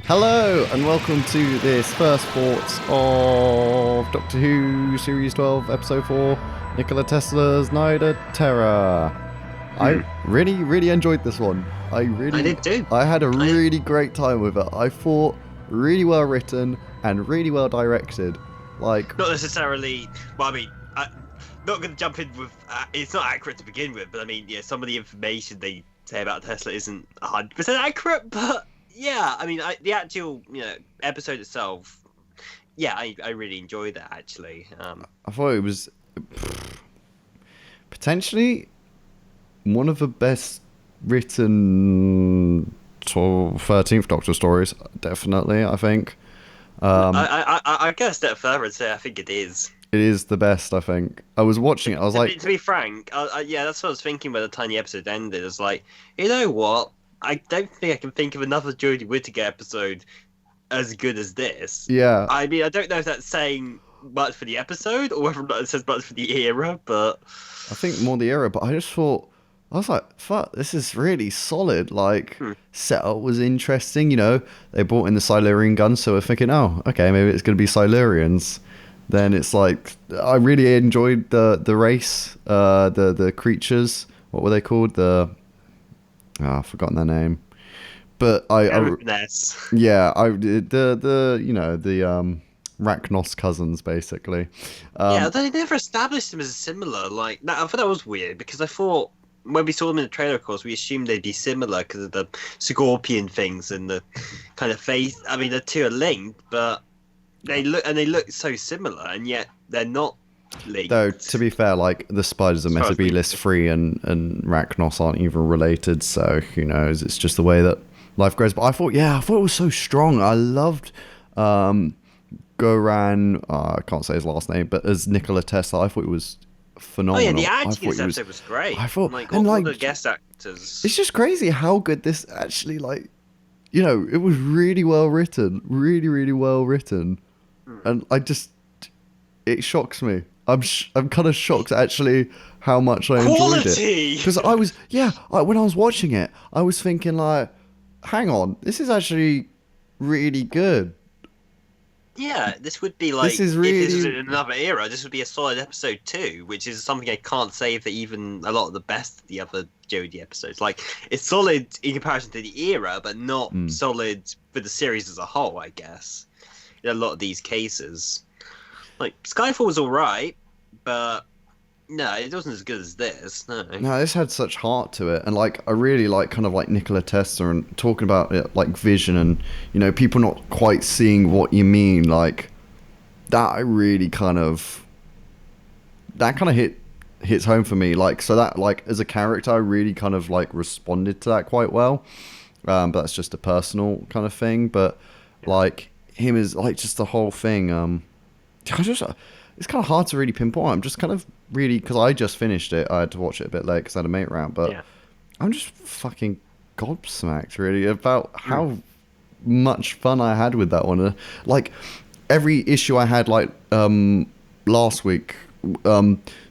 Hello and welcome to this first thoughts of Doctor Who Series 12 Episode 4 Nikola Tesla's Night of Terror. I really enjoyed this one. I did too. I had a really great time with it. I thought really well written and really well directed. Like, not necessarily. Well, I mean, not going to jump in with. It's not accurate to begin with, but I mean, yeah, some of the information they say about Tesla isn't 100% accurate. But yeah, I mean, the actual episode itself, yeah, I really enjoyed that actually. I thought it was potentially one of the best written 13th Doctor stories. Definitely, I think. I guess that further and say I think it is. It is the best, I think. I was watching it, I was like... To be frank, yeah, that's what I was thinking when the tiny episode ended. It's like, you know what? I don't think I can think of another Jodie Whittaker episode as good as this. Yeah. I mean, I don't know if that's saying much for the episode or whether or not it says much for the era, but... I think more the era, but I just thought... I was like, fuck, this is really solid. Like, setup was interesting, you know. They brought in the Silurian guns, so we're thinking, oh, okay, maybe it's going to be Silurians. Then it's like, I really enjoyed the race, the creatures. What were they called? I've forgotten their name. But the Rachnos cousins, basically. Yeah, they never established them as similar. Like, I thought that was weird because I thought when we saw them in the trailer, of course, we assumed they'd be similar because of the scorpion things and the kind of face. I mean, the two are linked, but they look so similar, and yet they're not linked. Though, to be fair, like, the spiders are meant to be list free, and Rachnos aren't even related, so who knows? It's just the way that life goes. But I thought it was so strong. I loved Goran, I can't say his last name, but as Nikola Tesla, I thought it was phenomenal. Oh yeah, the acting in this episode was great. I thought, all the guest actors. It's just crazy how good this actually, like, you know, it was really well written, really well written, and it shocks me. I'm kind of shocked actually how much I enjoyed it, because when I was watching it, I was thinking like, hang on, this is actually really good. Yeah, this would be like, this is really... if this was in another era, this would be a solid episode too, which is something I can't say for even a lot of the best of the other Jodie episodes. Like, it's solid in comparison to the era, but not solid for the series as a whole, I guess. In a lot of these cases. Like, Skyfall was alright, but no, it wasn't as good as this, no. No, this had such heart to it, and like, I really like kind of like Nikola Tesla and talking about it, like vision and, you know, people not quite seeing what you mean, like, that really kind of hits home for me, like, so that, like, as a character, I really kind of like responded to that quite well, but that's just a personal kind of thing, but like, him is like, just the whole thing, it's kind of hard to really pinpoint. I'm just kind of really, because I just finished it. I had to watch it a bit late because I had a mate round, but I'm just fucking gobsmacked really about how much fun I had with that one. Like, every issue I had, like, last week,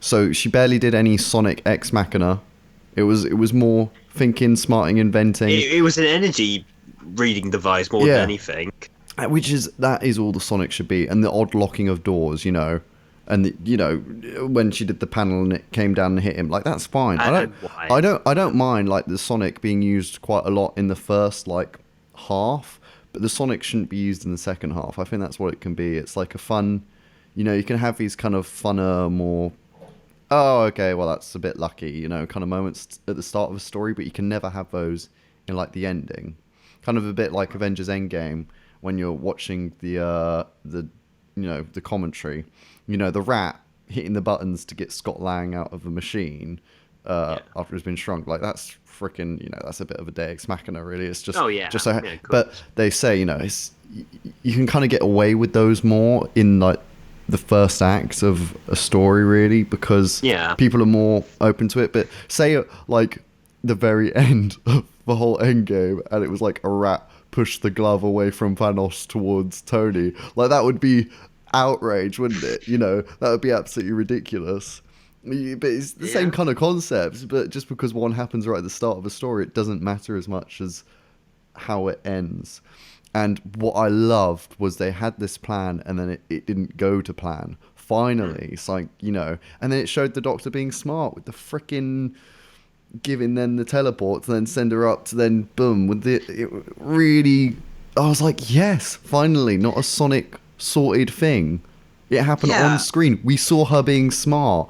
so she barely did any Sonic Ex Machina. It was more thinking, smarting, inventing. It was an energy reading device more than anything. That is all the Sonic should be, and the odd locking of doors, you know, and you know, when she did the panel and it came down and hit him, like, that's fine. I don't mind like the Sonic being used quite a lot in the first like half, but the Sonic shouldn't be used in the second half. I think that's what it can be. It's like a fun, you know, you can have these kind of funner, more, oh okay, well that's a bit lucky, you know, kind of moments at the start of a story, but you can never have those in like the ending. Kind of a bit like Avengers Endgame. When you're watching the you know, the commentary, you know, the rat hitting the buttons to get Scott Lang out of the machine after he's been shrunk, like, that's freaking, you know, that's a bit of a Deus Machina really. It's just cool. But they say, you know, you can kind of get away with those more in like the first acts of a story really, because people are more open to it. But say like the very end of the whole Endgame and it was like a rat push the glove away from Thanos towards Tony, like, that would be outrage, wouldn't it? You know, that would be absolutely ridiculous. But it's the same kind of concept, but just because one happens right at the start of a story, it doesn't matter as much as how it ends. And what I loved was they had this plan, and then it didn't go to plan. Finally, it's like, you know, and then it showed the Doctor being smart with the frickin' giving them the teleport to then send her up to then boom with it really. I was like, yes, finally, not a Sonic sorted thing. It happened on screen. We saw her being smart.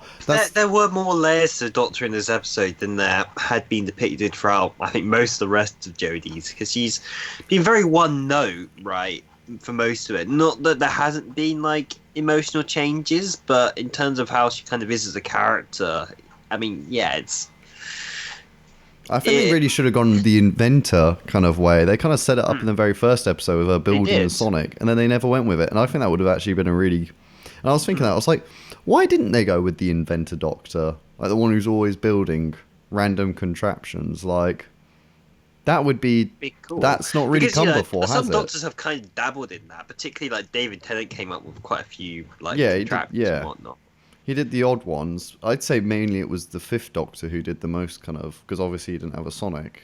There were more layers to the Doctor in this episode than there had been depicted throughout, I think, most of the rest of Jodie's, because she's been very one note, right, for most of it. Not that there hasn't been, like, emotional changes, but in terms of how she kind of is as a character, I mean, yeah, it's... I think they really should have gone the inventor kind of way. They kind of set it up in the very first episode with her building the Sonic, and then they never went with it. And I think that would have actually been a really... And I was thinking that, I was like, why didn't they go with the inventor Doctor? Like, the one who's always building random contraptions. Like, that would be cool. That's not really come before, has it? Some Doctors have kind of dabbled in that, particularly, like, David Tennant came up with quite a few, like, contraptions and whatnot. He did the odd ones. I'd say mainly it was the fifth Doctor who did the most kind of... Because obviously he didn't have a Sonic.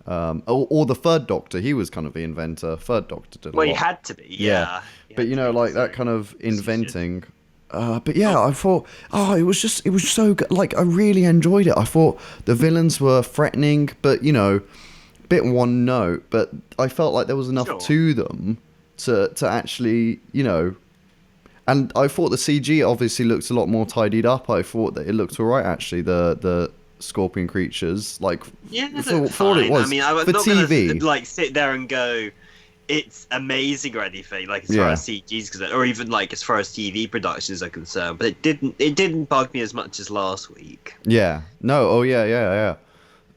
Or the third Doctor, he was kind of the inventor. Third Doctor did a lot. Well, he had to be, yeah. But, you know, like, that kind of inventing... but yeah, I thought, it was so good. Like, I really enjoyed it. I thought the villains were threatening, but, you know, a bit one note. But I felt like there was enough to them to actually, you know... And I thought the CG obviously looked a lot more tidied up. I thought that it looked alright, actually, the scorpion creatures. Like, for it was. I mean, I was for not TV. Gonna, like, sit there and go, it's amazing or anything, like, as far as CG is concerned, or even, like, as far as TV productions are concerned. But it didn't bug me as much as last week. Yeah. No. Oh, yeah.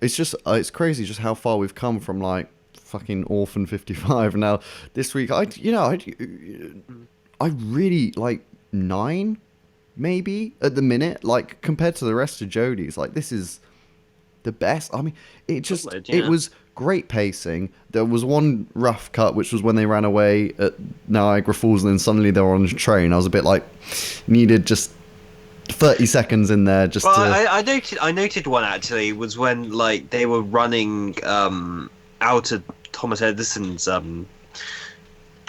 It's just, it's crazy just how far we've come from, like, fucking Orphan 55. Now, this week, I really, like, 9, maybe, at the minute. Like, compared to the rest of Jodie's, like, this is the best. I mean, it was great pacing. There was one rough cut, which was when they ran away at Niagara Falls, and then suddenly they were on a train. I was a bit like, needed just 30 seconds in there just to... I noted one, actually, was when, like, they were running out of Thomas Edison's...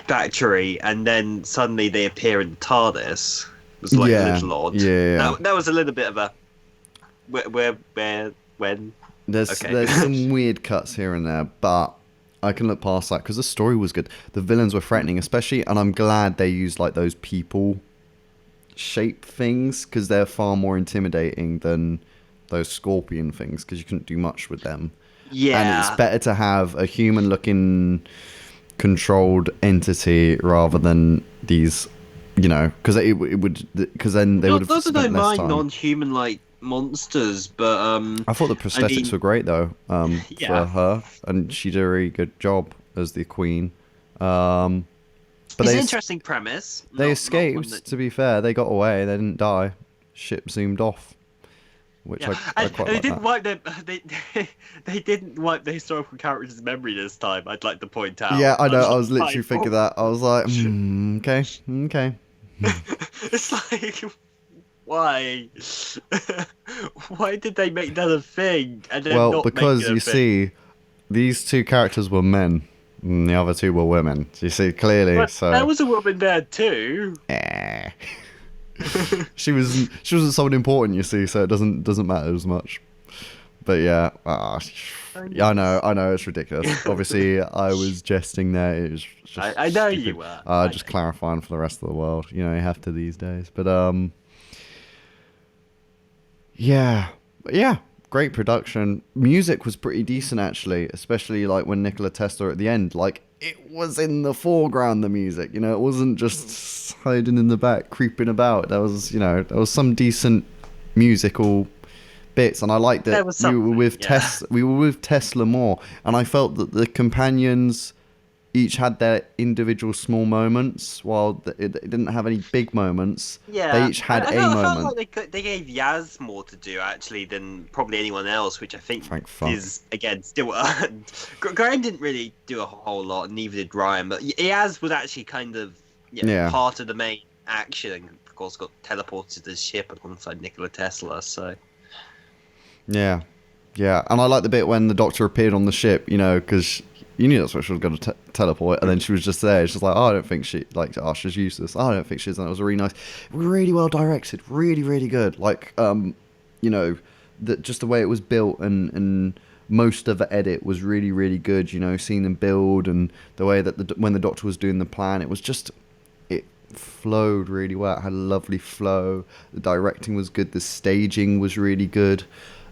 factory, and then suddenly they appear in the TARDIS. It was like a little odd. Yeah. That was a little bit of a where when. There's some weird cuts here and there, but I can look past that because the story was good. The villains were threatening, especially, and I'm glad they used like those people shape things because they're far more intimidating than those scorpion things because you couldn't do much with them. Yeah. And it's better to have a human looking controlled entity rather than these, you know, because then they would have spent less time. Not mind non-human like monsters, but I thought the prosthetics were great though. For her, and she did a really good job as the Queen. But it's an interesting premise. They escaped. To be fair, they got away. They didn't die. Ship zoomed off. Which I quite like didn't wipe them. They didn't wipe the historical character's memory this time. I'd like to point out. Yeah, I know. I was literally thinking that. I was like, okay. It's like, why? Why did they make that a thing? And then not because make it a you thing? see, these two characters were men, and the other two were women. You see clearly. But so there was a woman there too. she wasn't someone important, you see, so it doesn't matter as much. But yeah, I know it's ridiculous. Obviously, I was jesting there. It was just I know stupid. You were. Just clarifying for the rest of the world. You know, you have to these days. But yeah, great production. Music was pretty decent actually, especially like when Nikola Tesla at the end, like. It was in the foreground, the music, you know, it wasn't just hiding in the back, creeping about. There was some decent musical bits, and I liked that we were with Tesla more, and I felt that the companions each had their individual small moments, while it didn't have any big moments. Yeah, they each had a moment. I felt like they gave Yaz more to do actually than probably anyone else, which I think is again still earned. Graham didn't really do a whole lot, and neither did Ryan. But Yaz was actually kind of part of the main action, and of course got teleported to the ship alongside Nikola Tesla. So yeah, and I like the bit when the Doctor appeared on the ship, you know, because you knew that's where she was going to teleport, and then she was just there. She's like, oh, I don't think she, like, oh, she's useless. Oh, I don't think she's, and it was really nice. Really well directed. Really, really good. Like, you know, just the way it was built and most of the edit was really, really good, you know, seeing them build and the way that when the Doctor was doing the plan, it was just, it flowed really well. It had a lovely flow. The directing was good. The staging was really good.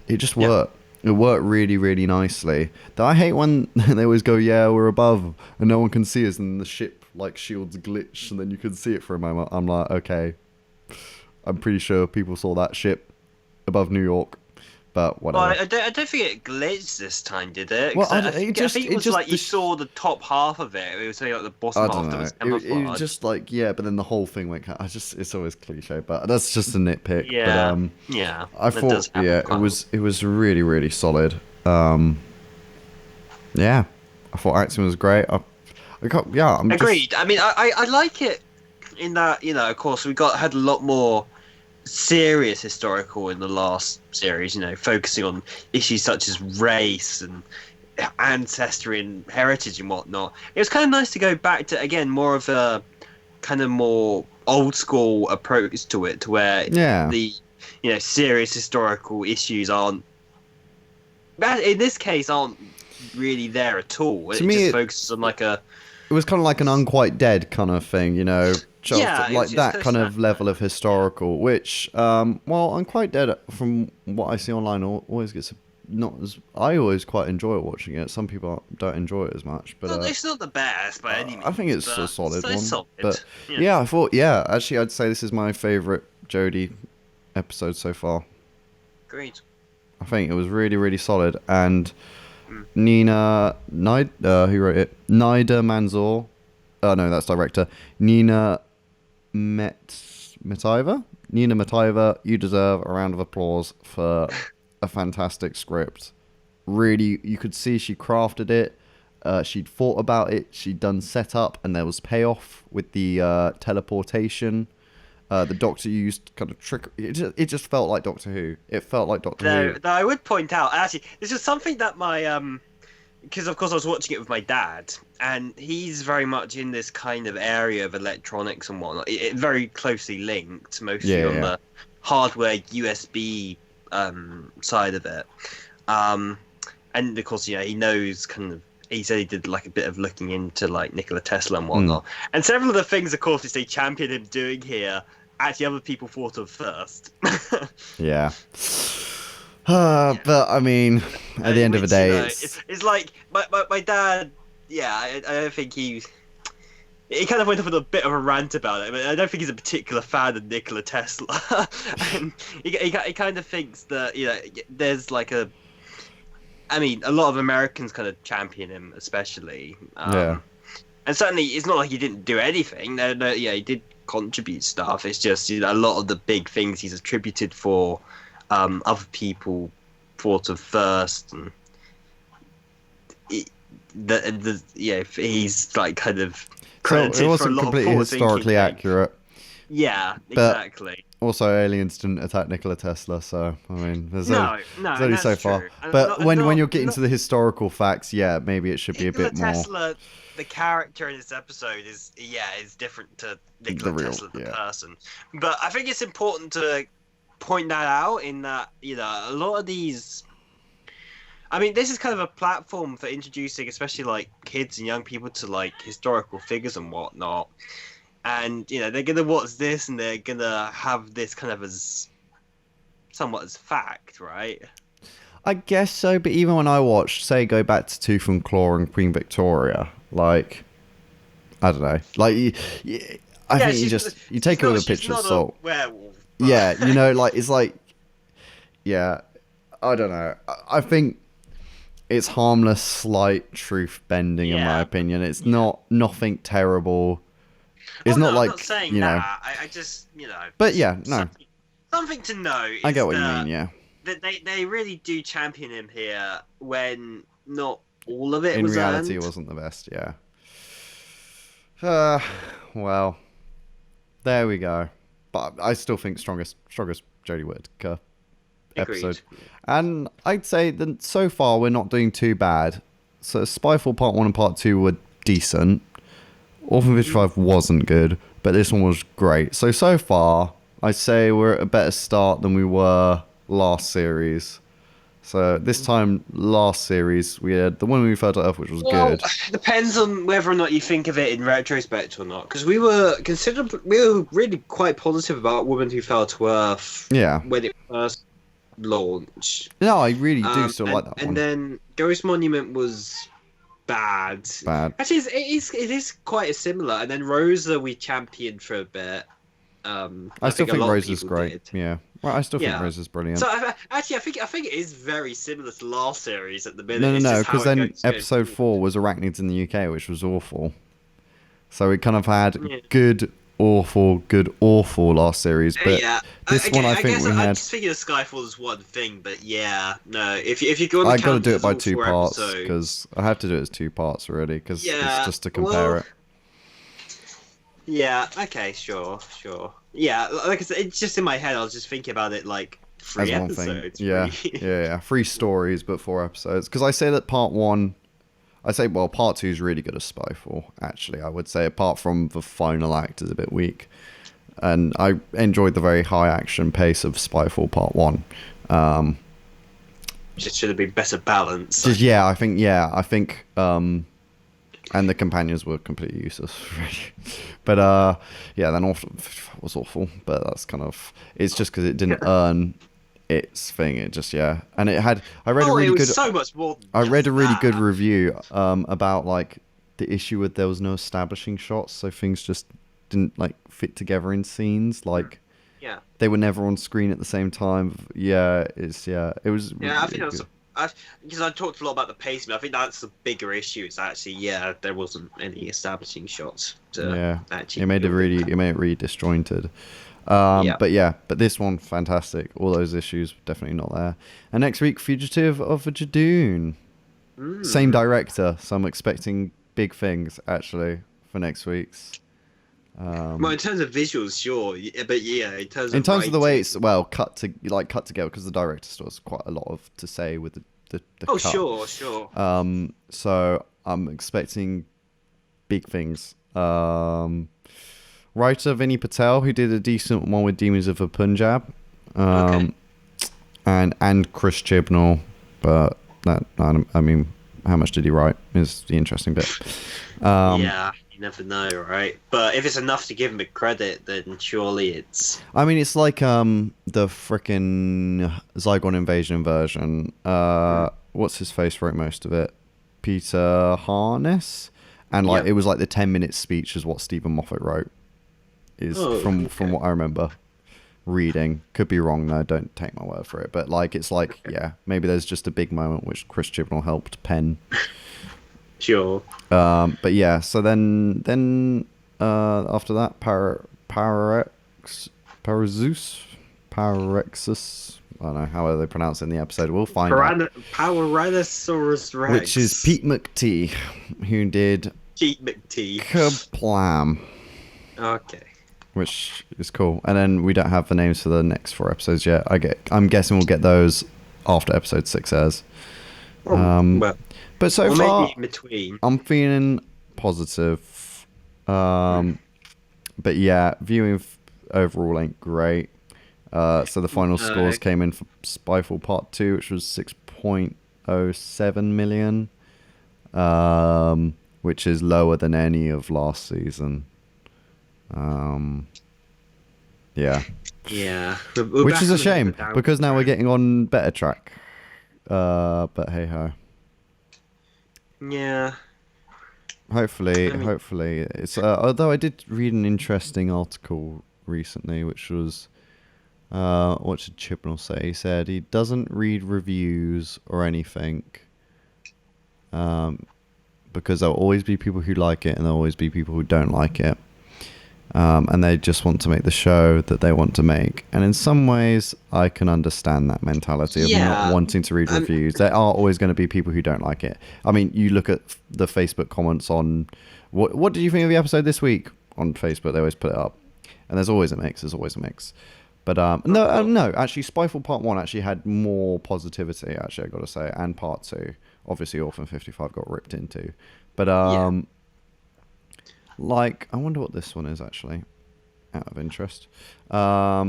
It just worked. It worked really, really nicely. Though I hate when they always go, yeah, we're above and no one can see us, and the ship, like, shields glitch and then you can see it for a moment. I'm like, okay, I'm pretty sure people saw that ship above New York. But whatever. Well, I don't think it glitched this time, did it? Well, I think it was like you saw the top half of it. It was like the bottom half that was camouflaged. It was just like, yeah, but then the whole thing went. It's always cliche, but that's just a nitpick. Yeah, but, yeah. I thought, yeah, it was really, really solid. Yeah, I thought acting was great. I'm agreed. I mean, I like it in that, you know, of course we had a lot more serious historical in the last series, you know, focusing on issues such as race and ancestry and heritage and whatnot. It was kind of nice to go back to, again, more of a kind of more old school approach to it, to where the, you know, serious historical issues aren't, in this case, aren't really there at all. It just focuses on like a... It was kind of like an Unquite Dead kind of thing, you know, yeah, like that kind of level of historical, which, well, Unquite Dead, from what I see online, always gets not as... I always quite enjoy watching it. Some people don't enjoy it as much, but... it's not the best by any means. I think it's a solid one. Solid. But yeah, I thought, actually, I'd say this is my favourite Jodie episode so far. Agreed. I think it was really, really solid, and... Nina, who wrote it? Nida Manzoor. No, that's director. Nina Metiver. Nina Metiver, you deserve a round of applause for a fantastic script. Really, you could see she crafted it. She'd thought about it. She'd done setup, and there was payoff with the teleportation. The Doctor used kind of trick. It just felt like Doctor Who. It felt like Doctor Who. Though I would point out, actually, this is something that my because of course I was watching it with my dad, and he's very much in this kind of area of electronics and whatnot. It very closely linked, mostly on the hardware USB side of it. And of course, he knows kind of. He said he did like a bit of looking into like Nikola Tesla and whatnot. And several of the things, of course, which they champion him doing here, actually other people thought of first. Yeah. But I mean, at the end of the day, it's like my dad. Yeah, I don't think he kind of went off on a bit of a rant about it. But I don't think he's a particular fan of Nikola Tesla. And he kind of thinks that there's like a. I mean, a lot of Americans kind of champion him, especially. And certainly, it's not like he didn't do anything. No, he did contribute stuff. It's just a lot of the big things he's attributed for other people thought of first, and he's like kind of credited so it for a wasn't lot completely of historically accurate. Yeah, exactly. Also, aliens didn't attack Nikola Tesla, so I mean, there's only so far. True. But when you're getting to the historical facts, maybe it should be a bit more. Tesla, the character in this episode is different to Nikola Tesla, the person. But I think it's important to point that out in that a lot of these. I mean, this is kind of a platform for introducing, especially like kids and young people, to like historical figures and whatnot. And they're gonna watch this, and they're gonna have this kind of as somewhat as fact, right? I guess so, but even when I watched, say, go back to Tooth and Claw and Queen Victoria, like, I don't know, like, I think you take it with a pinch of salt. Werewolf, yeah, like it's like, I don't know. I think it's harmless, slight truth bending, in my opinion. It's not nothing terrible. It's not like, I'm not saying that. I just, But something to know. I get what you mean, yeah. That they really do champion him here when not all of it in was reality, earned. It wasn't the best, yeah. Well, there we go. But I still think strongest Jodie Whittaker episode. Agreed. And I'd say that so far we're not doing too bad. So Spyfall Part 1 and Part 2 were decent. Orphan 55 wasn't good, but this one was great. So far, I'd say we're at a better start than we were last series. So this time, last series, we had The Woman Who Fell to Earth, which was good. It depends on whether or not you think of it in retrospect or not. Because we were really quite positive about Woman Who Fell to Earth. Yeah. When it first launched. No, I really do still like that one. And then Ghost Monument was bad. Actually, it is quite similar. And then Rosa we championed for a bit. I still think Rosa's great. Did. Yeah. Well, I still think Rosa's brilliant. So I think it is very similar to last series at the minute. No, because then episode 4 was Arachnids in the UK, which was awful. So we kind of had good, awful last series. But this one, I think we had. I'm just thinking of Skyfall as one thing, but if you go, I got to do it by 2 parts because I have to do it as 2 parts already because it's just to compare it. Yeah. Okay. Sure. Yeah. Like I said, it's just in my head. I was just thinking about it like 3 episodes. Yeah. 3 stories, but 4 episodes. Because I say that part 1. Part 2 is really good as Spyfall. Actually, I would say apart from the final act is a bit weak, and I enjoyed the very high action pace of Spyfall Part 1. Just should have been better balanced. I think. And the companions were completely useless, really. But then Orphan was awful. But that's kind of it's just because it didn't earn its thing. It just and it had. I read a really good. So much more. I read a really good review about like the issue with there was no establishing shots, so things just didn't like fit together in scenes. Like they were never on screen at the same time. It was. I think that's. Because I talked a lot about the pacing, I think that's the bigger issue. It's actually there wasn't any establishing shots. It made it really disjointed. But this one fantastic. All those issues definitely not there. And next week, Fugitive of Jadoon. Same director, so I'm expecting big things actually for next week's. Well, in terms of visuals, sure, but in terms of the way it's cut together, because the director still has quite a lot to say with the cut. Sure. So I'm expecting big things. Writer Vinny Patel, who did a decent one with Demons of the Punjab, and Chris Chibnall, but I mean, how much did he write is the interesting bit. You never know, right? But if it's enough to give him a credit, then surely it's. I mean, it's like the frickin' Zygon Invasion version. What's his face wrote most of it? Peter Harness, and it was like the 10-minute speech is what Stephen Moffat wrote. From what I remember reading. Could be wrong though. Don't take my word for it. But maybe there's just a big moment which Chris Chibnall helped pen. Sure. So then after that, Pararexus. I don't know how they pronounce it in the episode. We'll find out. Paranosaurus Rex. Which is Pete McTee, who did Pete McTee. Kablam. Okay. Which is cool. And then we don't have the names for the next 4 episodes yet. I'm guessing we'll get those after episode 6 airs. But so far, maybe in between. I'm feeling positive. But viewing overall ain't great. So the final scores came in for Spyfall Part 2, which was 6.07 million, which is lower than any of last season. Which is a shame, because now we're getting on better track. But hey ho. Yeah. Hopefully it's. Although I did read an interesting article recently, which was, what did Chibnall say? He said he doesn't read reviews or anything, because there'll always be people who like it and there'll always be people who don't like it. And they just want to make the show that they want to make. And in some ways, I can understand that mentality of not wanting to read reviews. There are always going to be people who don't like it. I mean, you look at the Facebook comments on, what did you think of the episode this week? On Facebook, they always put it up. And there's always a mix. But no, actually, Spyfall Part 1 actually had more positivity, actually, I gotta say, and Part 2. Obviously, Orphan 55 got ripped into. But, like, I wonder what this one is, actually, out of interest. Yeah,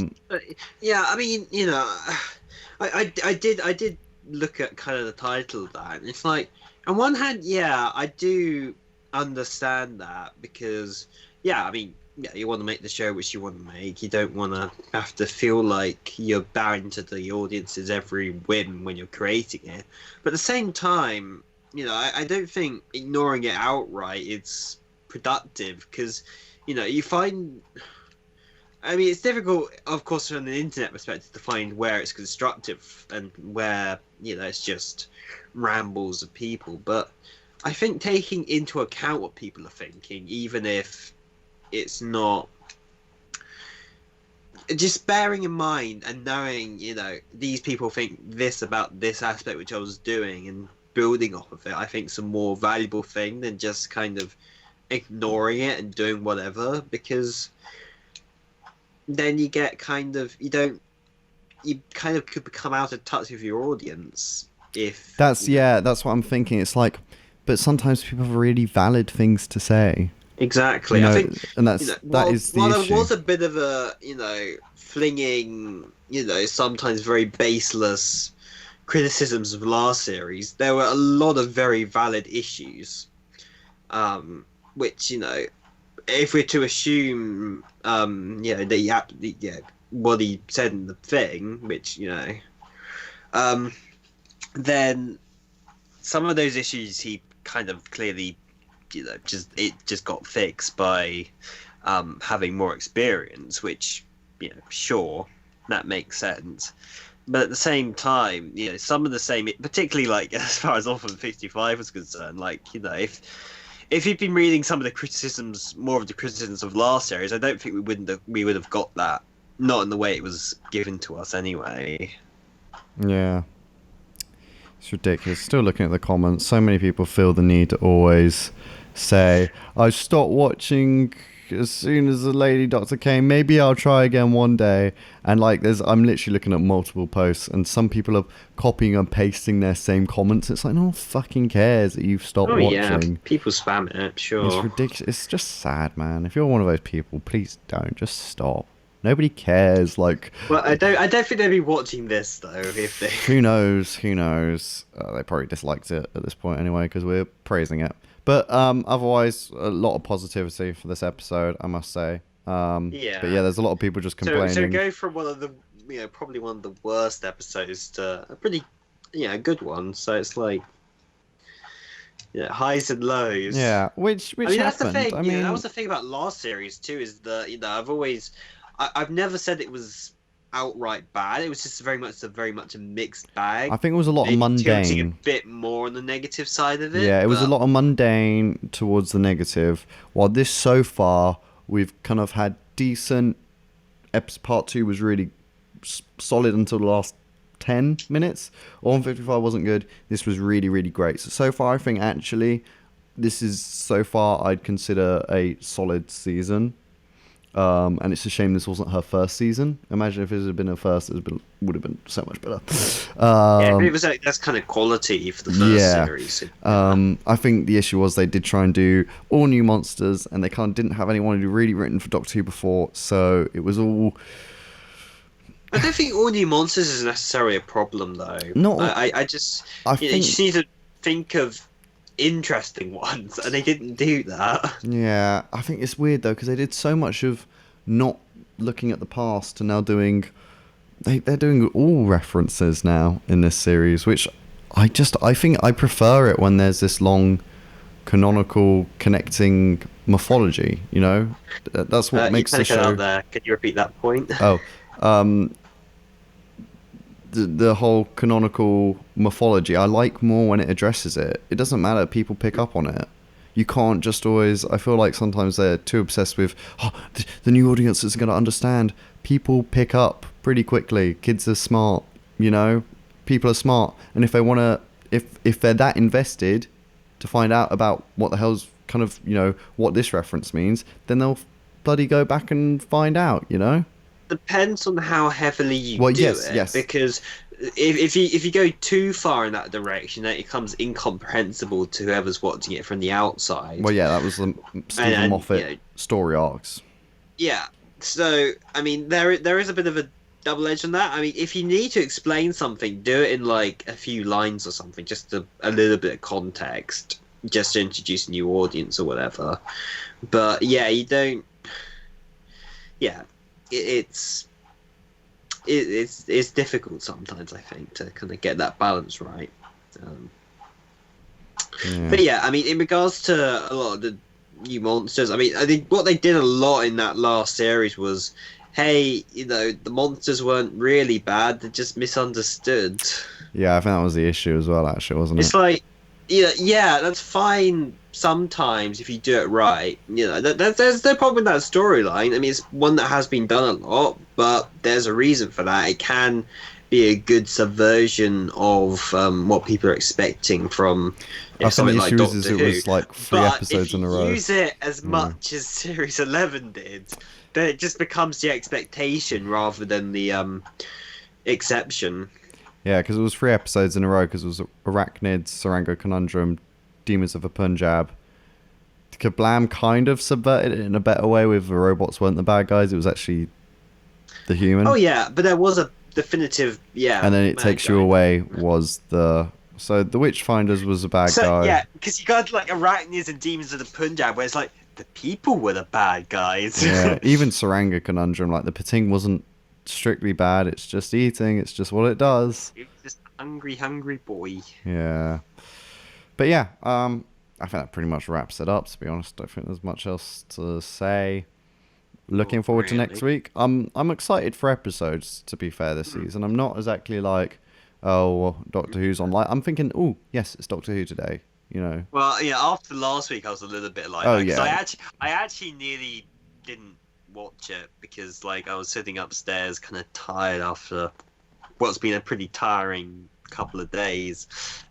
I mean, you know, I did look at kind of the title of that, and it's like, on one hand, yeah, I do understand that, because, yeah, I mean, yeah, you want to make the show which you want to make. You don't want to have to feel like you're bowing to the audience's every whim when you're creating it. But at the same time, you know, I don't think ignoring it outright is productive, because, you know, you find. I mean, it's difficult, of course, from an internet perspective, to find where it's constructive and where, you know, it's just rambles of people. But I think taking into account what people are thinking, even if it's not, just bearing in mind and knowing, you know, these people think this about this aspect which I was doing, and building off of it, I think is a more valuable thing than just kind of ignoring it and doing whatever, because then you get kind of, you kind of could become out of touch with your audience if that's what I'm thinking. It's like, but sometimes people have really valid things to say. Exactly. You know, I think, and that's you know, that is the while issue. there was a bit of a, you know, flinging, you know, sometimes very baseless criticisms of last series, there were a lot of very valid issues, which, you know, if we're to assume, what he said in the thing, which, you know, then some of those issues he kind of clearly, you know, just got fixed by having more experience, which, you know, sure, that makes sense. But at the same time, you know, some of the same, particularly like as far as Orphan 55 was concerned, like, you know, if you'd been reading some of the criticisms, more of the criticisms of last series, I don't think we would have got that. Not in the way it was given to us, anyway. Yeah, it's ridiculous. Still looking at the comments, so many people feel the need to always say, "I stopped watching as soon as the lady doctor came. Maybe I'll try again one day." And like, I'm literally looking at multiple posts, and some people are copying and pasting their same comments. It's like, no one fucking cares that you've stopped watching. Yeah, people spam it. Sure, it's ridiculous. It's just sad, man. If you're one of those people, please don't. Just stop. Nobody cares. Like, well, I don't think they'd be watching this though. If they, who knows? Who knows? They probably disliked it at this point anyway, because we're praising it. But otherwise, a lot of positivity for this episode, I must say. yeah. But yeah, there's a lot of people just complaining. So go from one of the, you know, probably one of the worst episodes to a pretty, you know, good one. So it's like, yeah, highs and lows. Yeah, which I mean, happened. that's the thing. I mean, that was the thing about last series too. Is that, you know, I've never said it was outright bad. It was just very much a mixed bag. I think it was a lot of mundane. Tilting a bit more on the negative side of it. Yeah, it was a lot of mundane towards the negative. While this so far, we've kind of had decent. Part 2 was really solid until the last 10 minutes. Orphan 55 wasn't good. This was really, really great. So far, I think actually, this is so far I'd consider a solid season. And it's a shame this wasn't her first season. Imagine if it had been her first, would have been so much better. Yeah, it was like, that's kind of quality for the first series. I think the issue was they did try and do all new monsters, and they kind of didn't have anyone who really written for Doctor Who before, so it was all. I don't think all new monsters is necessarily a problem, though. No, I just you just need to think of interesting ones, and they didn't do that. Yeah, I think it's weird though, because they did so much of not looking at the past and now doing they're doing all references now in this series, which I think I prefer it when there's this long canonical connecting mythology, you know. That's what makes the show. Out there. Can you repeat that point? The whole canonical mythology, I like more when it addresses it. It doesn't matter, people pick up on it. You can't just always, I feel like sometimes they're too obsessed with, the new audience isn't going to understand. People pick up pretty quickly. Kids are smart, you know? People are smart. And if they want to, if they're that invested to find out about what the hell's kind of, you know, what this reference means, then they'll bloody go back and find out, you know? depends on how heavily you Well, do yes, it, yes. because if you go too far in that direction, then it becomes incomprehensible to whoever's watching it from the outside. Well, yeah, that was the Stephen And Moffat story arcs. yeah. So I mean, there is a bit of a double edge on that. I mean, if you need to explain something, do it in like a few lines or something, just a little bit of context, just to introduce a new audience or whatever. But yeah, you don't. Yeah, it's it's difficult sometimes, I think, to kind of get that balance right. Um, But yeah, I mean, in regards to a lot of the new monsters, I mean, I think what they did a lot in that last series was, hey, the monsters weren't really bad; they're just misunderstood. Yeah, I think that was the issue as well, actually, wasn't It's it? like, yeah, that's fine sometimes if you do it right. There's no problem with that storyline. I mean, it's one that has been done a lot, but there's a reason for that. It can be a good subversion of what people are expecting from I think something the like issue Doctor is it Who. was like 3 But if episodes in a you row. use it as much as Series 11 did, then it just becomes the expectation rather than the exception. Yeah, because it was 3 episodes in a row, because it was Arachnids, Sarango Conundrum, Demons of the Punjab. Kablam kind of subverted it in a better way with the robots weren't the bad guys, it was actually the human. Oh yeah, but there was a definitive And then It Takes You Away was the... So the Witchfinders was a bad guy. Yeah, because you got like Arachnids and Demons of the Punjab, where it's like the people were the bad guys. Yeah, even Saranga Conundrum, like the Pating wasn't strictly bad, it's just eating, it's just what it does. It was just hungry boy. Yeah. But yeah, I think that pretty much wraps it up, to be honest. I don't think there's much else to say. Looking forward to next week. I'm excited for episodes, to be fair, this season. I'm not exactly like, oh, well, Doctor Who's on. Like, I'm thinking, oh, yes, it's Doctor Who today, you know. Well, yeah, after last week, I was a little bit like Oh, that. 'Cause yeah. I actually nearly didn't watch it because, like, I was sitting upstairs kind of tired after what's been a pretty tiring couple of days.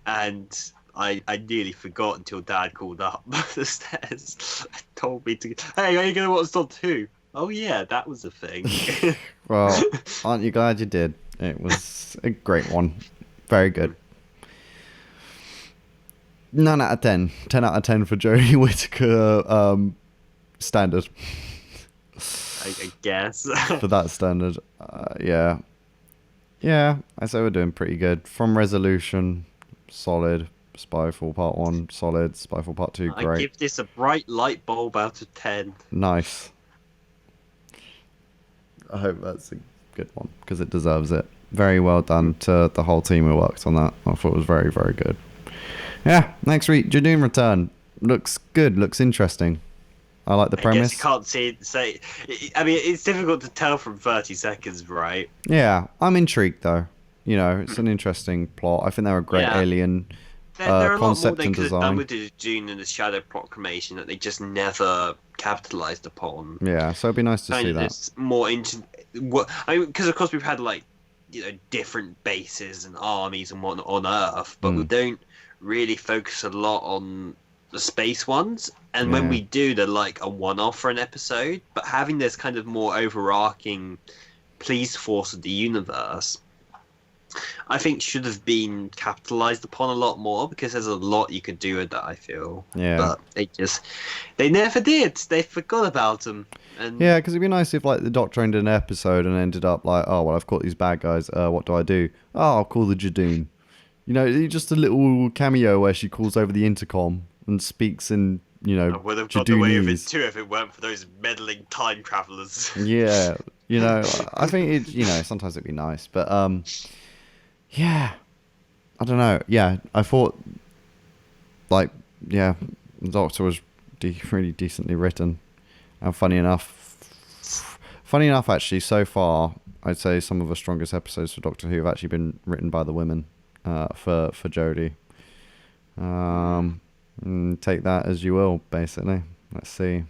And I nearly forgot until Dad called up the stairs and told me to, hey, are you going to watch Doctor Who? Oh, yeah, that was a thing. Well, aren't you glad you did? It was a great one. Very good. 9 out of 10. 10 out of 10 for Jodie Whittaker standard. I guess. For that standard. Yeah. Yeah, I say we're doing pretty good. From Resolution, solid. Spyfall Part 1, solid. Spyfall Part 2, great. I give this a bright light bulb out of 10. Nice. I hope that's a good one, because it deserves it. Very well done to the whole team who worked on that. I thought it was very, very good. Yeah, next week, Jadoon return. Looks good, looks interesting. I like the premise. I guess you can't say. I mean, it's difficult to tell from 30 seconds, right? Yeah, I'm intrigued though. You know, it's an interesting plot. I think they're a great alien there are a lot more concept they and could have done design. with the June and the Shadow Proclamation that they just never capitalized upon. Yeah, so it'd be nice to see that. It's more into what I mean, because of course we've had like different bases and armies and whatnot on Earth, but we don't really focus a lot on the space ones. And when we do, they're like a one-off for an episode. But having this kind of more overarching police force of the universe, I think should have been capitalized upon a lot more, because there's a lot you could do with that, I feel. Yeah. But they never did. They forgot about them. And yeah, because it'd be nice if like the Doctor ended an episode and ended up like, oh, well, I've caught these bad guys. What do I do? Oh, I'll call the Jadoon. You know, just a little cameo where she calls over the intercom and speaks in, I would have got away with it too if it weren't for those meddling time travelers. Yeah, I think sometimes it'd be nice, but yeah, I don't know. Yeah, I thought the Doctor was really decently written, and funny enough, actually, so far I'd say some of the strongest episodes for Doctor Who have actually been written by the women. For Jodie. Take that as you will, basically. Let's see.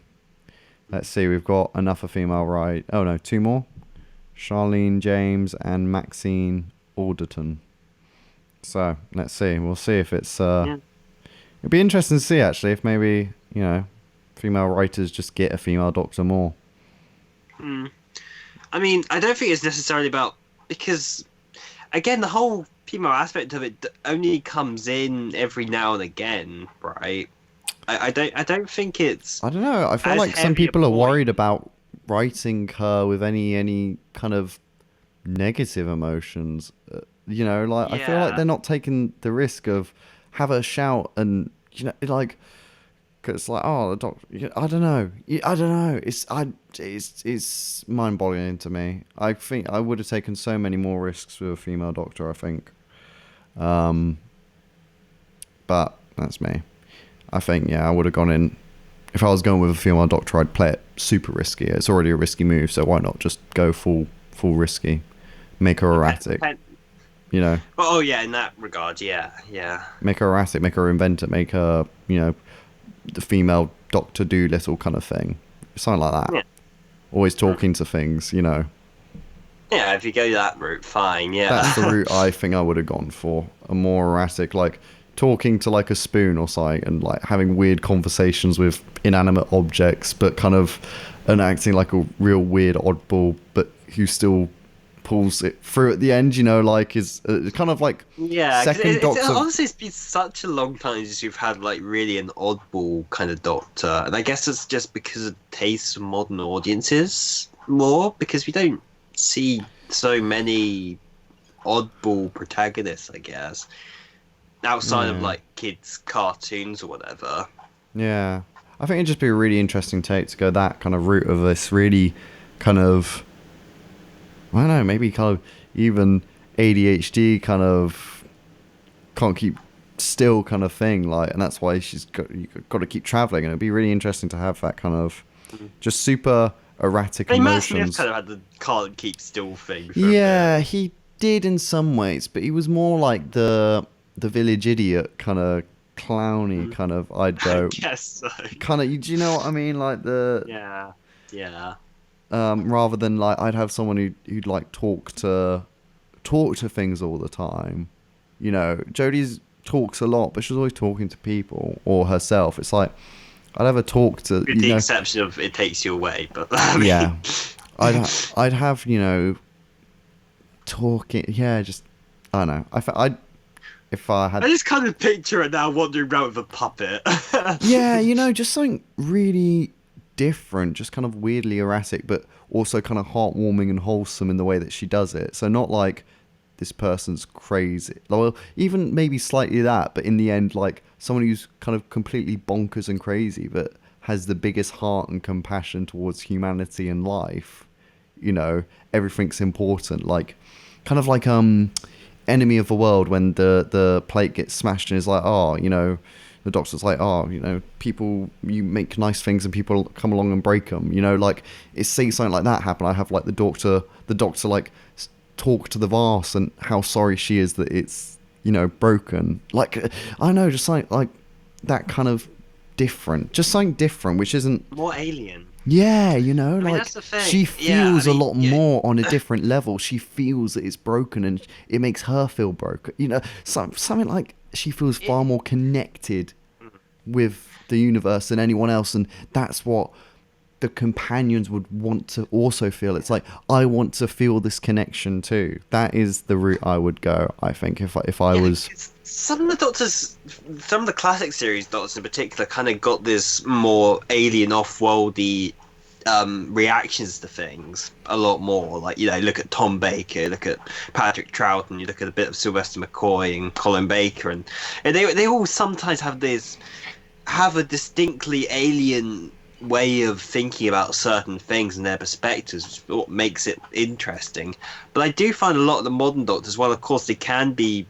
We've got another female right. Oh no, 2 more. Charlene James and Maxine Alderton. So let's see. We'll see if it's. It'd be interesting to see actually if maybe female writers just get a female Doctor more. I mean, I don't think it's necessarily about, because again, the whole female aspect of it only comes in every now and again, right? I don't think it's I don't know. I feel as like some heavy a people are point. worried about writing her with any kind of negative emotions. Like I feel like Yeah. they're not taking the risk of have her shout and like. 'Cause it's like, oh, the doctor. I don't know. I don't know. It's mind-boggling to me. I think I would have taken so many more risks with a female doctor. I think, but that's me. I think I would have gone in. If I was going with a female doctor, I'd play it super risky. It's already a risky move, so why not just go full risky, make her erratic. Oh yeah, in that regard, yeah, yeah. Make her erratic, make her invent it, make her the female Doctor Dolittle kind of thing, something like that. Yeah. Always talking to things. Yeah, if you go that route, fine. Yeah. That's the route I think I would have gone for. A more erratic, like talking to like a spoon or something, and like having weird conversations with inanimate objects, but kind of and acting like a real weird oddball, but who still pulls it through at the end. Like is kind of like second Doctor. Honestly, it's been such a long time since you've had like really an oddball kind of Doctor, and I guess it's just because of tastes of modern audiences more, because we don't see so many oddball protagonists, I guess, outside of like kids' cartoons or whatever. Yeah, I think it'd just be a really interesting take to go that kind of route of this really kind of, I don't know, maybe kind of even ADHD kind of can't keep still kind of thing, like, and that's why you've got to keep traveling, and it'd be really interesting to have that kind of just super erratic emotions. Matt Smith kind of had the can't keep still thing. Yeah, he did in some ways, but he was more like the village idiot kind of clowny kind of. I'd go. I guess so. Kind of, do you know what I mean? Like the yeah. Rather than like I'd have someone who'd like talk to things all the time. Jodie's talks a lot, but she's always talking to people or herself. It's like I'd have a talk to. With the exception of it takes you away, but yeah, I'd have talking. Yeah, just I don't know. If I had. I just kind of picture it now wandering around with a puppet. Yeah, just something really different, just kind of weirdly erratic, but also kind of heartwarming and wholesome in the way that she does it. So not like this person's crazy, well, even maybe slightly that, but in the end, like someone who's kind of completely bonkers and crazy, but has the biggest heart and compassion towards humanity and life. Everything's important. Like, kind of like Enemy of the World, when the plate gets smashed and is like, the Doctor's like, people, you make nice things and people come along and break them. Like, it's see something like that happen. I have like the doctor like talk to the vase and how sorry she is that it's broken. Like, I don't know, just something like that kind of different, just something different, which isn't more alien. Yeah, I mean, like that's the thing. She feels a lot more on a different level. She feels that it's broken and it makes her feel broken. Something like she feels far more connected with the universe than anyone else, and that's what the companions would want to also feel. It's like, I want to feel this connection too. That is the route I would go, I think, if I was. Some of the Doctors, some of the classic series Doctors in particular, kind of got this more alien, off-worldy reactions to things a lot more. Like, look at Tom Baker, look at Patrick Troughton, you look at a bit of Sylvester McCoy and Colin Baker, and they all sometimes have a distinctly alien way of thinking about certain things and their perspectives, which is what makes it interesting. But I do find a lot of the modern Doctors, while of course they can be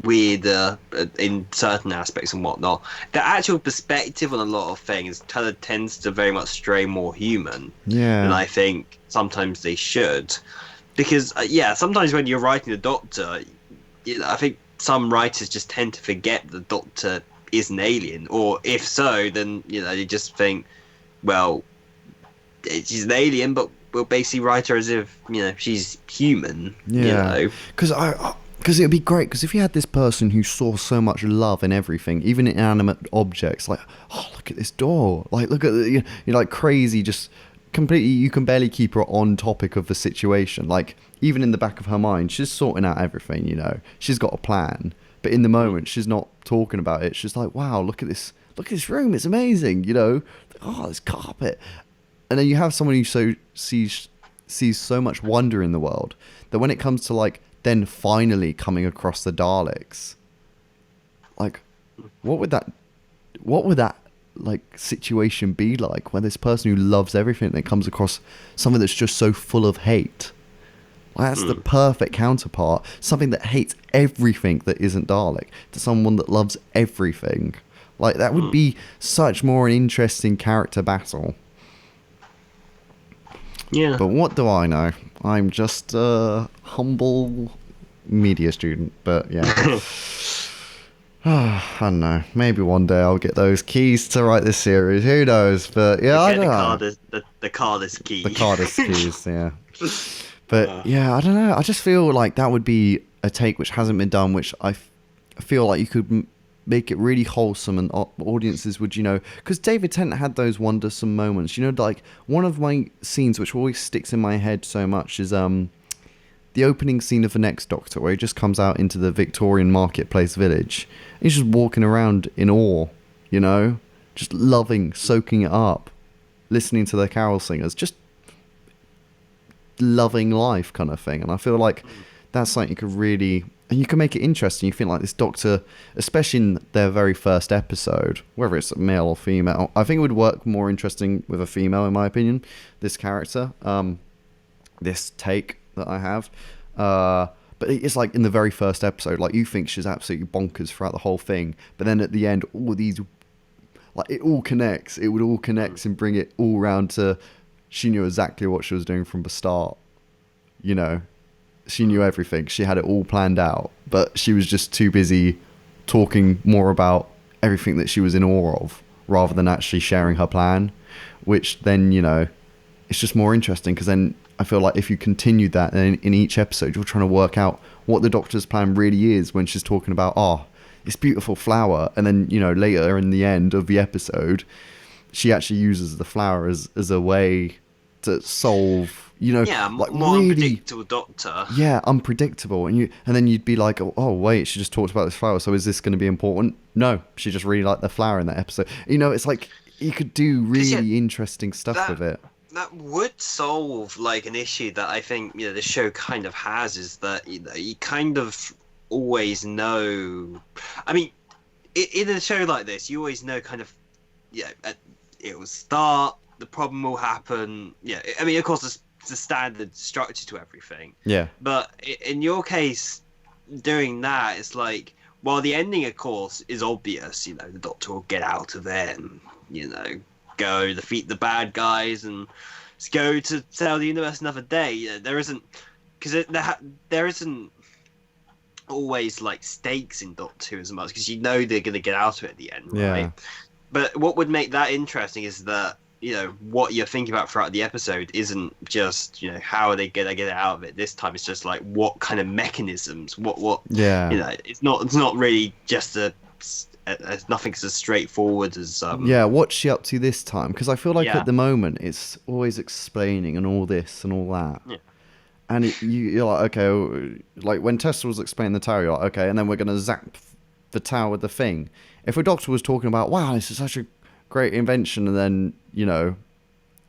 weirder in certain aspects and whatnot, the actual perspective on a lot of things kind of tends to very much stray more human. Yeah. And I think sometimes they should, because sometimes when you're writing the Doctor, I think some writers just tend to forget the Doctor is an alien, or if so, then they just think, well, she's an alien, but we'll basically write her as if she's human. Yeah. Because it would be great, because if you had this person who saw so much love in everything, even in inanimate objects, like, oh, look at this door, like, look at you're like crazy, just completely, you can barely keep her on topic of the situation. Like, even in the back of her mind, she's sorting out everything, you know. She's got a plan. But in the moment, she's not talking about it. She's like, wow, look at this room. It's amazing, you know. Oh, this carpet. And then you have someone who sees so much wonder in the world that when it comes to, like, then finally coming across the Daleks, like, what would that like situation be like, where this person who loves everything that comes across something that's just so full of hate? Like, that's the perfect counterpart. Something that hates everything that isn't Dalek to someone that loves everything. Like, that would be such more an interesting character battle. Yeah. But what do I know? I'm just a humble media student. But yeah. I don't know. Maybe one day I'll get those keys to write this series. Who knows? But yeah, I don't know. The Cardist key. The Cardist keys, yeah. But yeah, I don't know. I just feel like that would be a take which hasn't been done, which I feel like you could make it really wholesome, and audiences would, you know, because David Tennant had those wondersome moments. You know, like one of my scenes which always sticks in my head so much is the opening scene of the next Doctor, where he just comes out into the Victorian marketplace village. He's just walking around in awe, you know, just loving, soaking it up, listening to the carol singers, just loving life kind of thing. And I feel like that's something you could really, and you can make it interesting. You think like this Doctor, especially in their very first episode, whether it's male or female, I think it would work more interesting with a female, in my opinion, this character, this take that I have. But it's like in the very first episode, like you think she's absolutely bonkers throughout the whole thing, but then at the end, all these, like, it all connects. It would all connect and bring it all round to, she knew exactly what she was doing from the start. You know, she knew everything. She had it all planned out, but she was just too busy talking more about everything that she was in awe of, rather than actually sharing her plan, which then, you know, it's just more interesting, because then I feel like if you continued that in each episode, you're trying to work out what the Doctor's plan really is when she's talking about, this beautiful flower. And then, you know, later in the end of the episode, she actually uses the flower as a way to solve, you know, like more really unpredictable Doctor. Yeah, unpredictable. And then you'd be like, oh wait, she just talked about this flower, so is this going to be important? No, she just really liked the flower in that episode. You know, it's like you could do really interesting stuff with it. That would solve like an issue that I think, you know, the show kind of has, is that, you know, you kind of always know. I mean, in a show like this, you always know kind of, it will start, the problem will happen. Yeah, I mean, of course, it's the standard structure to everything. Yeah. But in your case, doing that, it's like, while the ending, of course, is obvious, you know, the Doctor will get out of there and, you know, go defeat the bad guys and go to save the universe another day. There isn't, because there isn't always like stakes in Doctor Who as much, because you know they're going to get out of it at the end, right? Yeah. But what would make that interesting is that, you know, what you're thinking about throughout the episode isn't just, you know, how are they going to get out of it this time. It's just like, what kind of mechanisms, what Yeah. You know, it's not really just nothing's as straightforward as what's she up to this time? Because I feel like at the moment it's always explaining and all this and all that. Yeah. And you're like, okay, like when Tessa was explaining the tower, you're like, okay, and then we're going to zap the tower with the thing. If a Doctor was talking about, wow, this is such a great invention, and then, you know,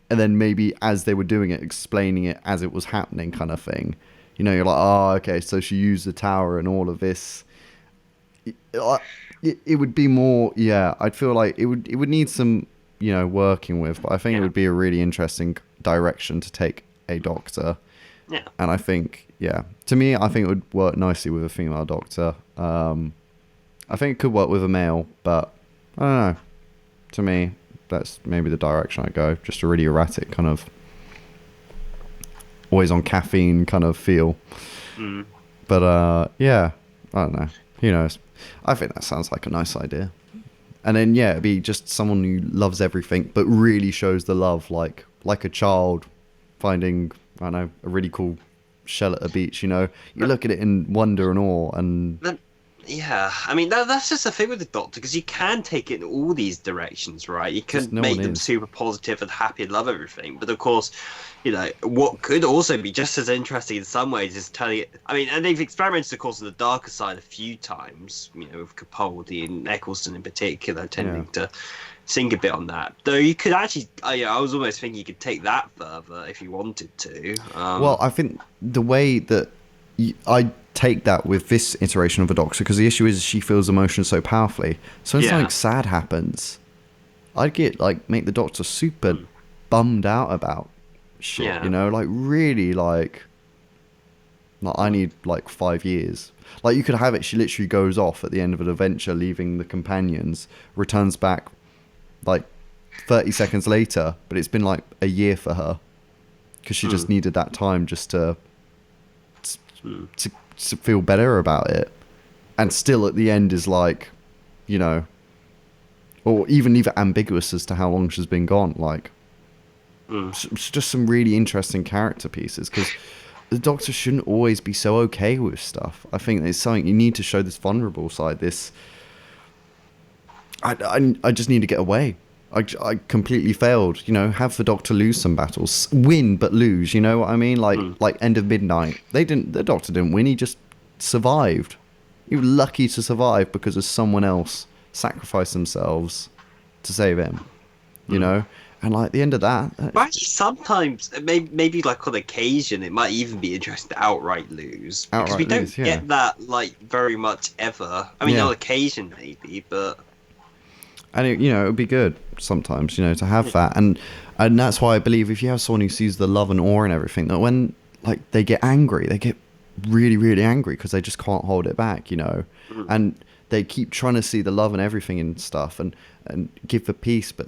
and then maybe as they were doing it, explaining it as it was happening kind of thing, you know, you're like, oh, okay, so she used the tower and all of this. It would be more, I'd feel like it would need some, you know, working with, but I think it would be a really interesting direction to take a Doctor. Yeah. And I think, to me, I think it would work nicely with a female Doctor. I think it could work with a male, but I don't know. To me, that's maybe the direction I'd go. Just a really erratic kind of, always on caffeine kind of feel. But I don't know. Who knows? I think that sounds like a nice idea. And then, it'd be just someone who loves everything, but really shows the love, like a child finding, I don't know, a really cool shell at a beach, you know? You look at it in wonder and awe, and Yeah, I mean that's just the thing with the Doctor because you can take it in all these directions, right? You Just can no one make them is. super positive and happy and love everything, but of course, what could also be just as interesting in some ways is telling it. I mean, and they've experimented, of course, on the darker side a few times, with Capaldi and Eccleston in particular, Yeah. tending to sink a bit on that. Though you could actually, I was almost thinking you could take that further if you wanted to. Well, I think the way that I take that with this iteration of a Doctor, because the issue is she feels emotion so powerfully. So when something Yeah. sad happens, I'd get like make the Doctor super Mm. bummed out about shit, Yeah. like really like I need like 5 years. Like you could have it, she literally goes off at the end of an adventure, leaving the companions, returns back like 30 seconds later, but it's been like a year for her because she just Mm. needed that time just Mm. to feel better about it. And still at the end is like, you know, or even ambiguous as to how long she's been gone. Like, Mm. it's just some really interesting character pieces because the Doctor shouldn't always be so okay with stuff. I think it's something you need to show this vulnerable side. This, I just need to get away. I completely failed. Have the Doctor lose some battles, win but lose. You know what I mean? Mm. Like End of Midnight. They didn't. The Doctor didn't win. He just survived. He was lucky to survive because of someone else sacrificed themselves to save him. You Mm. know, and like the end of that. But actually, sometimes, maybe like on occasion, it might even be interesting to outright lose because we Outright don't lose. Yeah. get that like very much ever. I mean, Yeah. on occasion maybe, but And it would be good sometimes, to have that, and that's why I believe if you have someone who sees the love and awe and everything, that when like they get angry, they get really, really angry because they just can't hold it back, mm, and they keep trying to see the love and everything and stuff, and give the peace, but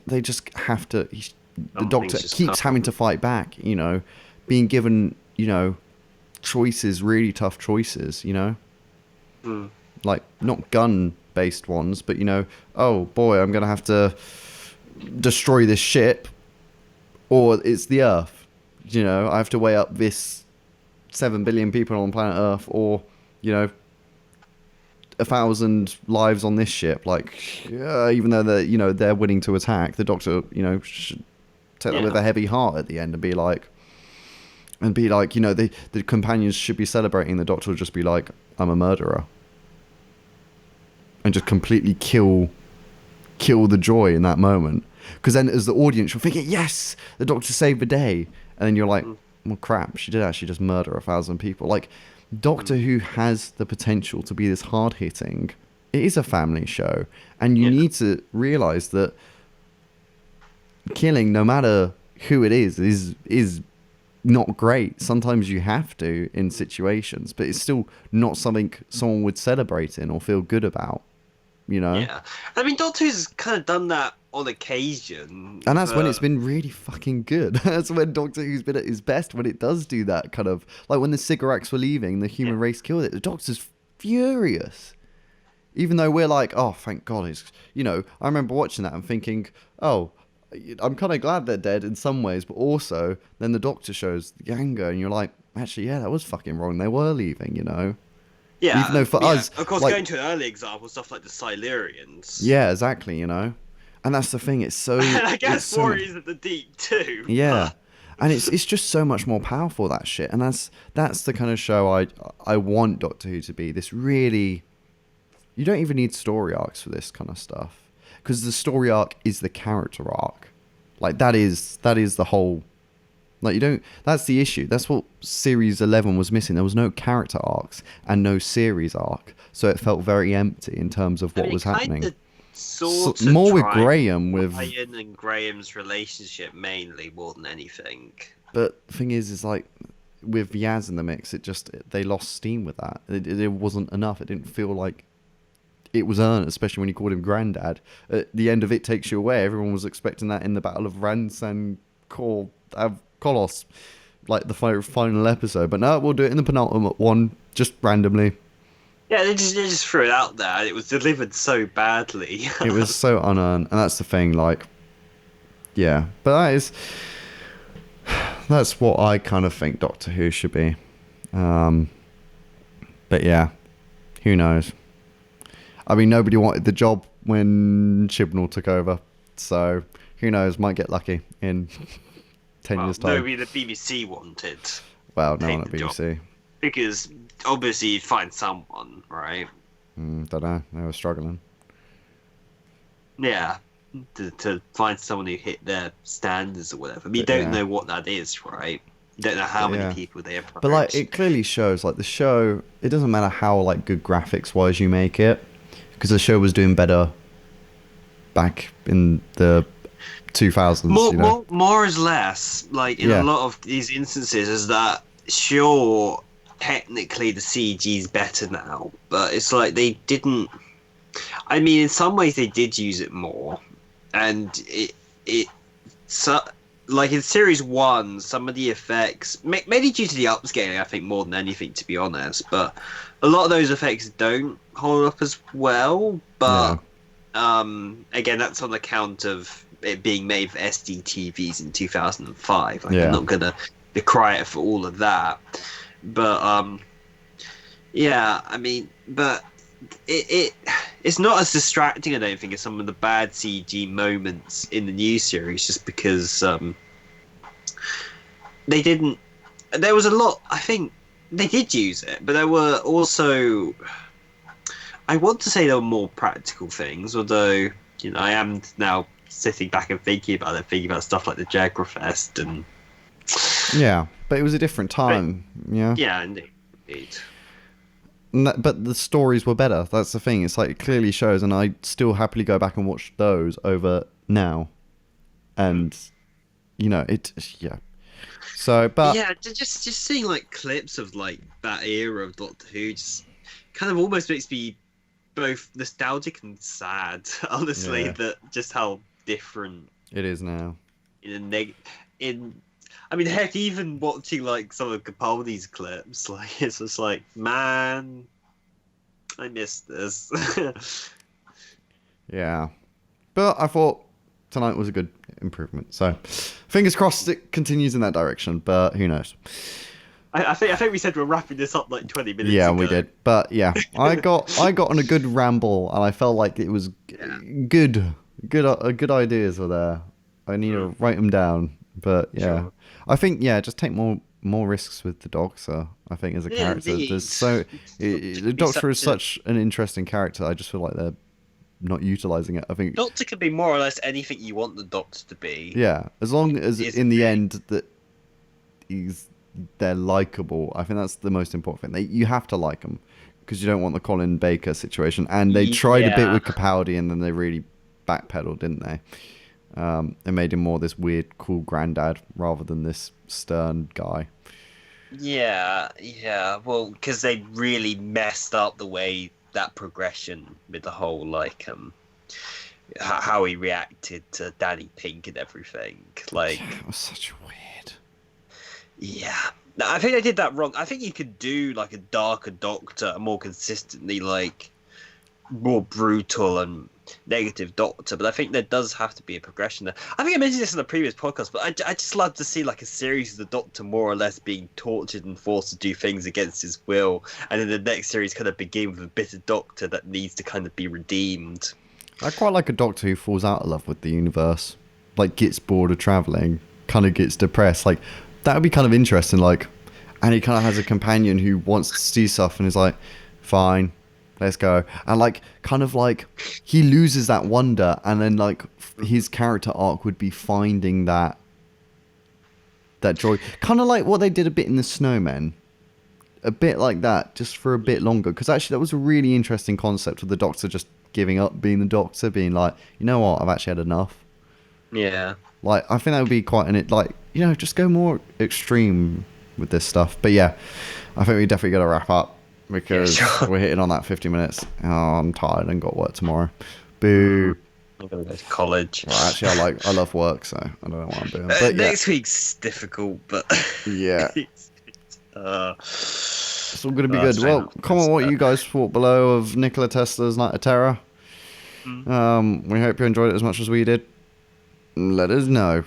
they just have to. The some Doctor things just keeps having to fight back, being given, choices, really tough choices, mm, like not gun based ones, but oh boy, I'm gonna have to destroy this ship, or it's the Earth. I have to weigh up this 7 billion people on planet Earth, or 1,000 lives on this ship. Like, even though they're willing to attack, the Doctor should take that with yeah, a heavy heart at the end and be like, the companions should be celebrating. The Doctor will just be like, I'm a murderer. And just completely kill the joy in that moment. Because then as the audience, you're thinking, yes, the Doctor saved the day. And then you're like, well, crap, she did actually just murder 1,000 people. Like, Doctor Who has the potential to be this hard-hitting. It is a family show. And you yeah, need to realise that killing, no matter who it is not great. Sometimes you have to in situations, but it's still not something someone would celebrate in or feel good about. yeah. I mean, Doctor Who's kind of done that on occasion, And that's when it's but been really fucking good. That's when Doctor Who's been at his best, when it does do that kind of, like when the cigarettes were leaving, the human race killed it. The Doctor's furious. Even though we're like, oh, thank God. I remember watching that and thinking, oh, I'm kind of glad they're dead in some ways, but also then the Doctor shows the anger and you're like, actually, yeah, that was fucking wrong. They were leaving, Even yeah, though for yeah. us, Of course, like, going to an early example, stuff like the Silurians, yeah, exactly, And that's the thing. It's so. and I It's guess so. Warriors of the Deep too. Yeah, and it's just so much more powerful, that shit, and that's the kind of show I want Doctor Who to be. This really, you don't even need story arcs for this kind of stuff, because the story arc is the character arc. Like that is the whole. Like you don't. That's the issue. That's what series 11 was missing. There was no character arcs and no series arc, so it felt very empty in terms of I what mean, was it happening. kinda sort of More with tried Graham, with. Ryan and Graham's relationship mainly more than anything. But the thing is like with Yaz in the mix, they lost steam with that. It wasn't enough. It didn't feel like it was earned, especially when you called him Grandad. At the end of It Takes You Away, everyone was expecting that in the Battle of Ransan Kolos, like the final episode. But no, we'll do it in the penultimate one, just randomly. Yeah, they just threw it out there, and it was delivered so badly. It was so unearned, and that's the thing. Like, yeah, but that's what I kind of think Doctor Who should be. But yeah, who knows? I mean, nobody wanted the job when Chibnall took over, so who knows? Might get lucky in 10 years' time. Nobody the BBC wanted. Well, no one at BBC. Because obviously you'd find someone, right? Don't know. They were struggling. Yeah, to find someone who hit their standards or whatever. But you don't know what that is, right? You don't know how many people they approach. But like, it clearly shows like the show. It doesn't matter how like good graphics wise you make it, because the show was doing better back in the 2000s. More is less. Like in a lot of these instances, is that sure, technically the CG is better now, but it's like they didn't. I mean, in some ways they did use it more, and like in series 1, some of the effects, mainly due to the upscaling, I think more than anything, to be honest. But a lot of those effects don't hold up as well. But again, that's on account of it being made for SD TVs in 2005. Like, I'm not gonna decry it for all of that, but I mean, but it's not as distracting, I don't think, as some of the bad CG moments in the new series, just because they didn't. There was a lot. I think they did use it, but there were also. I want to say there were more practical things, although I am now sitting back and thinking about stuff like the Jagrafest and. Yeah, but it was a different time. Yeah, indeed. But the stories were better. That's the thing. It's like it clearly shows, and I still happily go back and watch those over now. And it. Yeah. So, but just seeing like clips of like that era of Doctor Who just kind of almost makes me both nostalgic and sad. Honestly, that just how different it is now. I mean, heck, even watching like some of Capaldi's clips, like it's just like, man, I missed this. Yeah, but I thought tonight was a good improvement. So, fingers crossed it continues in that direction. But who knows? I think we said we're wrapping this up like 20 minutes. Yeah, ago. we did. But yeah, I got on a good ramble, and I felt like it was good ideas were there. I need to write them down. But yeah. Sure. I think just take more risks with the Doctor. I think as a character, indeed. The Doctor is such an interesting character. I just feel like they're not utilizing it. I think Doctor can be more or less anything you want the Doctor to be. Yeah, as long as in the end that they're likable. I think that's the most important thing. You have to like them because you don't want the Colin Baker situation. And they tried a bit with Capaldi, and then they really backpedaled, didn't they? They made him more this weird, cool granddad rather than this stern guy. Yeah. Well, because they really messed up the way that progression with the whole like how he reacted to Danny Pink and everything. Like, it was such weird. Yeah. No, I think they did that wrong. I think you could do like a darker Doctor, a more consistently like more brutal and negative Doctor, but I think there does have to be a progression there. I think I mentioned this in the previous podcast, but I just love to see like a series of the Doctor more or less being tortured and forced to do things against his will, and then the next series kind of begin with a bitter Doctor that needs to kind of be redeemed. I quite like a Doctor who falls out of love with the universe, like gets bored of traveling, kind of gets depressed. Like that would be kind of interesting. Like, and he kind of has a companion who wants to see stuff and is like, fine. Let's go. And like, kind of like, he loses that wonder, and then like his character arc would be finding that joy. Kind of like what they did a bit in The Snowmen. A bit like that, just for a bit longer. Because actually that was a really interesting concept of the Doctor just giving up being the Doctor, being like, you know what, I've actually had enough. Yeah. Like, I think that would be quite just go more extreme with this stuff. But yeah, I think we definitely got to wrap up. Because we're hitting on that 50 minutes. Oh, I'm tired and got work tomorrow. Boo. I'm going to go to college. Well, actually, I love work, so I don't know what I'm doing. But next week's difficult, but... Yeah. It's all going to be good. Well, comment what you guys thought below of Nikola Tesla's Night of Terror. We hope you enjoyed it as much as we did. Let us know.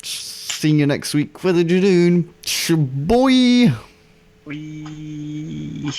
See you next week for the Jadoon. Boy! Wee.